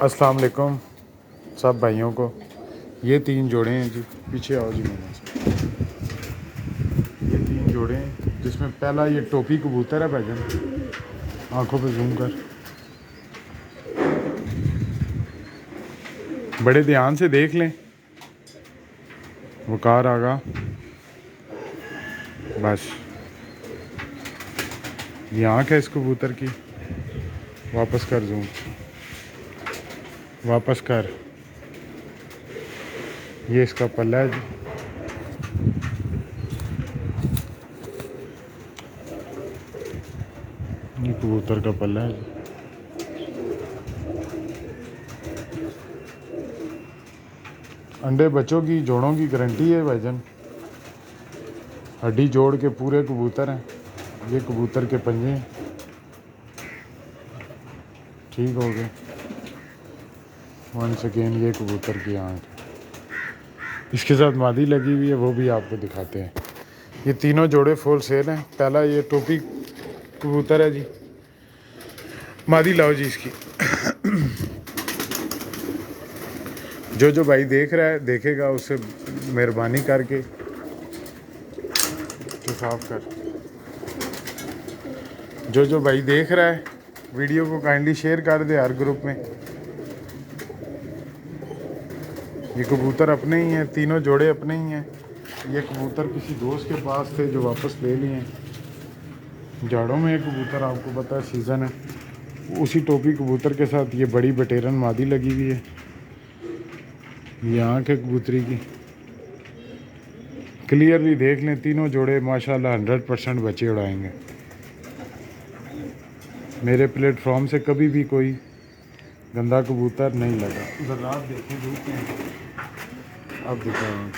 अस्सलाम वालेकुम सब भाइयों को। ये 3 जोड़े हैं जी, पीछे आओ जी मैंने से। ये 3 जोड़े हैं जिसमें पहला ये टोपी कबूतर है भाईजान, आंखों पे जूम कर, बड़े ध्यान से देख लें। वकार आगा बस, ये आँख है इस कबूतर की। वापस कर जूम, वापस कर। ये इसका पल्ला है जी। ये कबूतर का पल्ला है जी। अंडे बच्चों की जोड़ों की गारंटी है भाईजान। हड्डी जोड़ के पूरे कबूतर हैं। ये कबूतर के पंजे हैं, ठीक हो गए। वन सेकेंड, ये कबूतर की आँख, इसके साथ मादी लगी हुई है, वो भी आपको दिखाते हैं। ये तीनों जोड़े फुल सेल हैं। पहला ये टोपी कबूतर है जी, मादी लाओ जी इसकी। जो भाई देख रहा है देखेगा, उससे मेहरबानी करके तो साफ कर। जो भाई देख रहा है वीडियो को काइंडली शेयर कर दे हर ग्रुप में। ये कबूतर अपने ही हैं, तीनों जोड़े अपने ही हैं। ये कबूतर किसी दोस्त के पास थे जो वापस ले लिए हैं। जाड़ों में ये कबूतर आपको पता है सीज़न है, उसी टोपी कबूतर के साथ ये बड़ी बटेरन मादी लगी हुई है। ये आँख है कबूतरी की, क्लियरली देख लें। तीनों जोड़े माशाल्लाह 100% बच्चे उड़ाएंगे। मेरे प्लेटफॉर्म से कभी भी कोई गंदा कबूतर नहीं लगा। जरा आप देखें, धूप में अब दिखाएँ।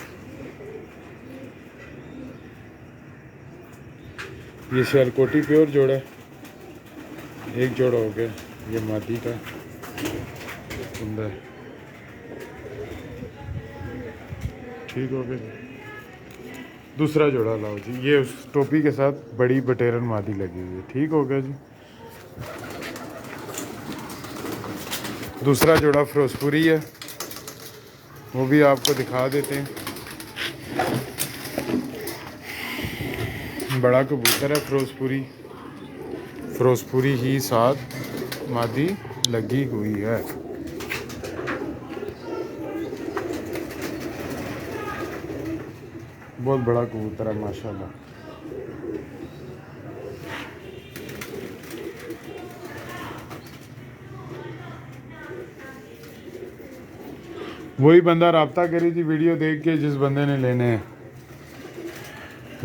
ये शेरकोटी प्योर जोड़ा है, एक जोड़ा हो गया। ये मादी का कुंदा है, ठीक हो गया। दूसरा जोड़ा लाओ जी, ये उस टोपी के साथ बड़ी बटेरन मादी लगी हुई है, ठीक हो गया जी। दूसरा जोड़ा फिरोजपुरी है, वो भी आपको दिखा देते हैं। बड़ा कबूतर है फिरोजपुरी, फिरोजपुरी ही साथ मादी लगी हुई है। बहुत बड़ा कबूतर है माशाल्लाह। वही बंदा रब्ता करी थी वीडियो देख के, जिस बंदे ने लेने हैं,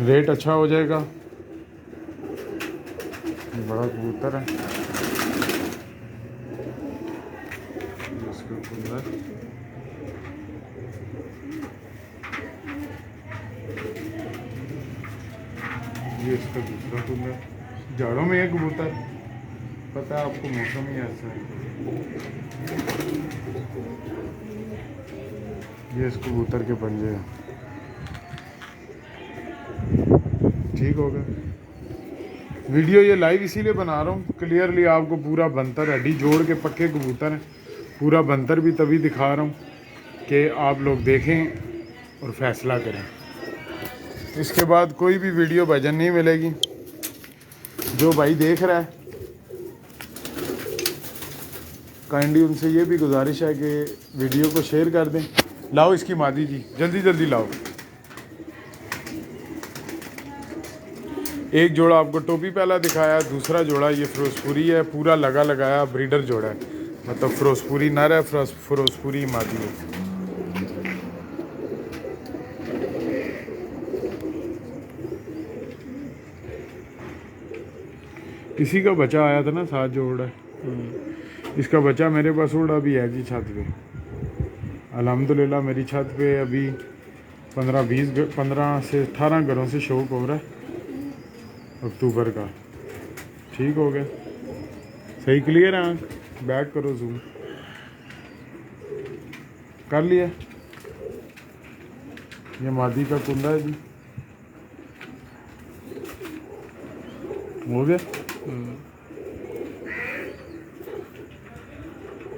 रेट अच्छा हो जाएगा। बड़ा कबूतर है, इसका कुंदा, ये इसका दूसरा कुंदा। जाड़ों में ये कबूतर, पता है आपको, मौसम ही ऐसा है। ये इस कबूतर के पंजे हैं, ठीक हो गया। वीडियो ये लाइव इसीलिए बना रहा हूँ, क्लियरली आपको पूरा बंतर हड्डी जोड़ के पक्के कबूतर हैं। पूरा बंतर भी तभी दिखा रहा हूँ कि आप लोग देखें और फैसला करें। इसके बाद कोई भी वीडियो भजन नहीं मिलेगी। जो भाई देख रहा है काइंडली उनसे ये भी गुजारिश है कि वीडियो को शेयर कर दें। लाओ इसकी मादी जी, जल्दी जल्दी लाओ। एक जोड़ा आपको टोपी पहला दिखाया, दूसरा जोड़ा ये फिरोजपुरी है, पूरा लगा लगाया ब्रीडर जोड़ा है, मतलब फिरोजपुरी नर है, फिरोजपुरी मादी है। किसी का बच्चा आया था ना साथ जो उड़ा है, इसका बच्चा मेरे पास उड़ा भी है जी छत पे। अल्हम्दुलिल्लाह मेरी छत पे अभी 15 से 18 घरों से शौक हो रहा है अक्टूबर का, ठीक हो गया। सही क्लियर है, बैक करो, जूम कर लिया। ये मादी का कुंदा है जी, हो गया।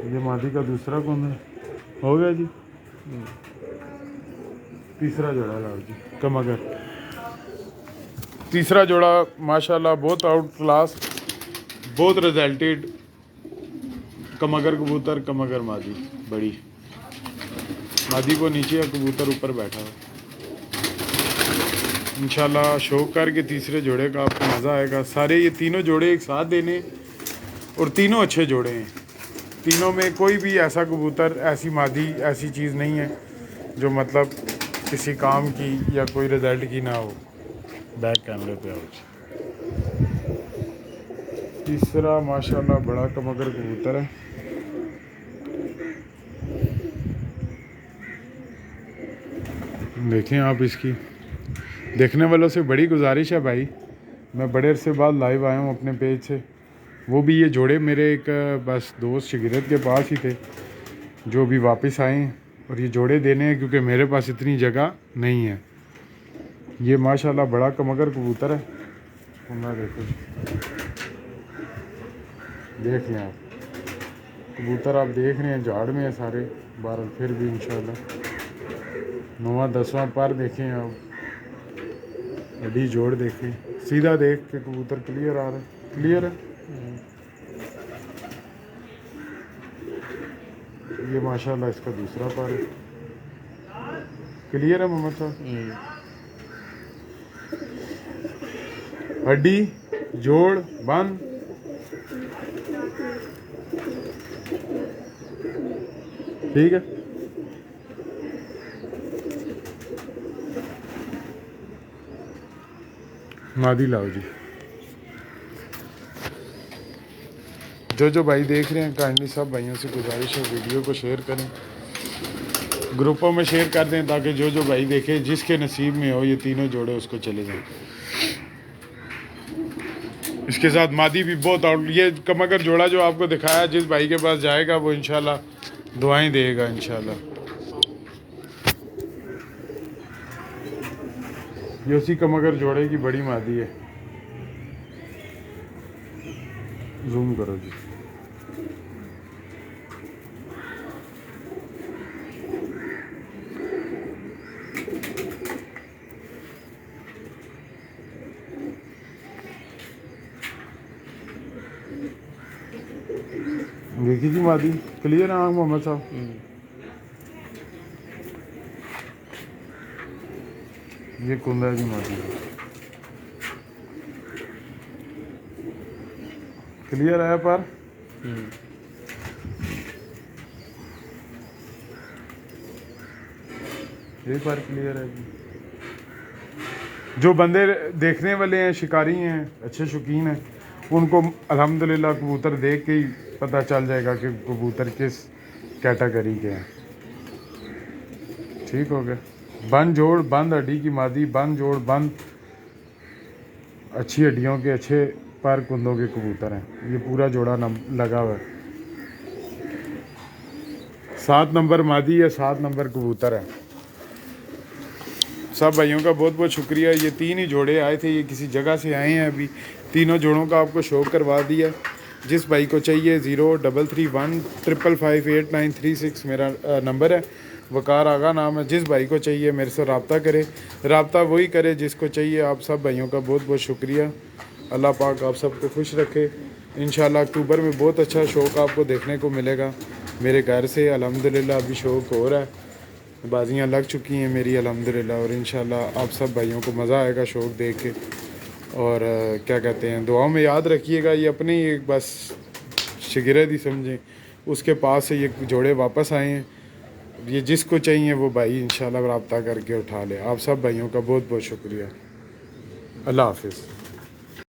ये मादी का दूसरा कुंद है, हो गया जी। तीसरा जोड़ा लाओ जी, कमगर। तीसरा जोड़ा माशाल्लाह बहुत आउट क्लास, बहुत रिजल्टेड कमगर कबूतर, कमगर मादी बड़ी, मादी को नीचे या कबूतर ऊपर बैठा है। इंशाल्लाह शौक करके तीसरे जोड़े का आपको मज़ा आएगा। सारे ये तीनों जोड़े एक साथ देने और तीनों अच्छे जोड़े हैं। तीनों में कोई भी ऐसा कबूतर, ऐसी मादी, ऐसी चीज़ नहीं है जो मतलब किसी काम की या कोई रिजल्ट की ना हो। बैक कैमरे पे आओ। तीसरा माशाल्लाह बड़ा कमगर कबूतर है। देखें आप, इसकी देखने वालों से बड़ी गुजारिश है भाई, मैं बड़े अरसे बाद लाइव आया हूँ अपने पेज से। वो भी ये जोड़े मेरे एक बस दोस्त शिगिरत के पास ही थे जो भी वापस आए हैं, और ये जोड़े देने हैं क्योंकि मेरे पास इतनी जगह नहीं है। ये माशाल्लाह बड़ा कमगर कबूतर है। मैं देखो, देख लें आप कबूतर, आप देख रहे हैं झाड़ में है सारे। 12 फिर भी इंशाल्लाह 9वां 10वां पर देखें आप, अड्डी जोड़ देखें, सीधा देख के कबूतर क्लियर आ रहा है, क्लियर है। ये माशाल्लाह इसका दूसरा पर है, क्लियर है मोहम्मद साहब। हड्डी जोड़ बंद, ठीक है। मादी लाओ जी। जो भाई देख रहे हैं, काइंडली सब भाइयों से गुजारिश है वीडियो को शेयर करें, ग्रुपों में शेयर कर दें ताकि जो भाई देखे, जिसके नसीब में हो ये तीनों जोड़े उसको चले जाएं। इसके साथ मादी भी बहुत आउट, ये कमगर जोड़ा जो आपको दिखाया, जिस भाई के पास जाएगा वो इंशाल्लाह दुआएं देगा इंशाल्लाह। ये उसी कमगर जोड़े की बड़ी मादी है। जूम करो जी। देखी जी मादी, क्लियर है आँख मोहम्मद साहब। ये कुंदा है जी मादी, क्लियर है पर ये पर क्लियर है जी। जो बंदे देखने वाले हैं, शिकारी हैं, अच्छे शौकीन हैं, उनको अल्हम्दुलिल्लाह कबूतर देख के ही पता चल जाएगा कि कबूतर किस कैटेगरी के हैं। ठीक हो गया। बंद जोड़ बंद हड्डी की मादी, बंद जोड़ बंद अच्छी हड्डियों के अच्छे पर कुंदों के कबूतर हैं। ये पूरा जोड़ा लगा हुआ है। 7 नंबर मादी है, 7 नंबर कबूतर है। सब भाइयों का बहुत बहुत शुक्रिया। ये 3 ही जोड़े आए थे, ये किसी जगह से आए हैं। अभी तीनों जोड़ों का आपको शो करवा दिया। जिस भाई को चाहिए 0331555836 मेरा नंबर है, वकार आगा नाम है। जिस भाई को चाहिए मेरे से रब्ता करे, रब्ता वही करे जिसको चाहिए। आप सब भाइयों का बहुत बहुत शुक्रिया। अल्लाह पाक आप सबको खुश रखे। इंशाल्लाह अक्टूबर में बहुत अच्छा शौक़ आपको देखने को मिलेगा मेरे घर से। अल्हम्दुलिल्लाह अभी शौक़ हो रहा है, बाजियाँ लग चुकी हैं मेरी अल्हम्दुलिल्लाह। और इंशाल्लाह आप सब भाइयों को मज़ा आएगा शौक़ देख के। और क्या कहते हैं, दुआओं में याद रखिएगा। ये अपने ही एक बस शिगिरत ही समझें, उसके पास से ये जोड़े वापस आए हैं। ये जिसको चाहिए वो भाई इंशाल्लाह रब्ता करके उठा ले। आप सब भाइयों का बहुत बहुत शुक्रिया। अल्लाह हाफिज़।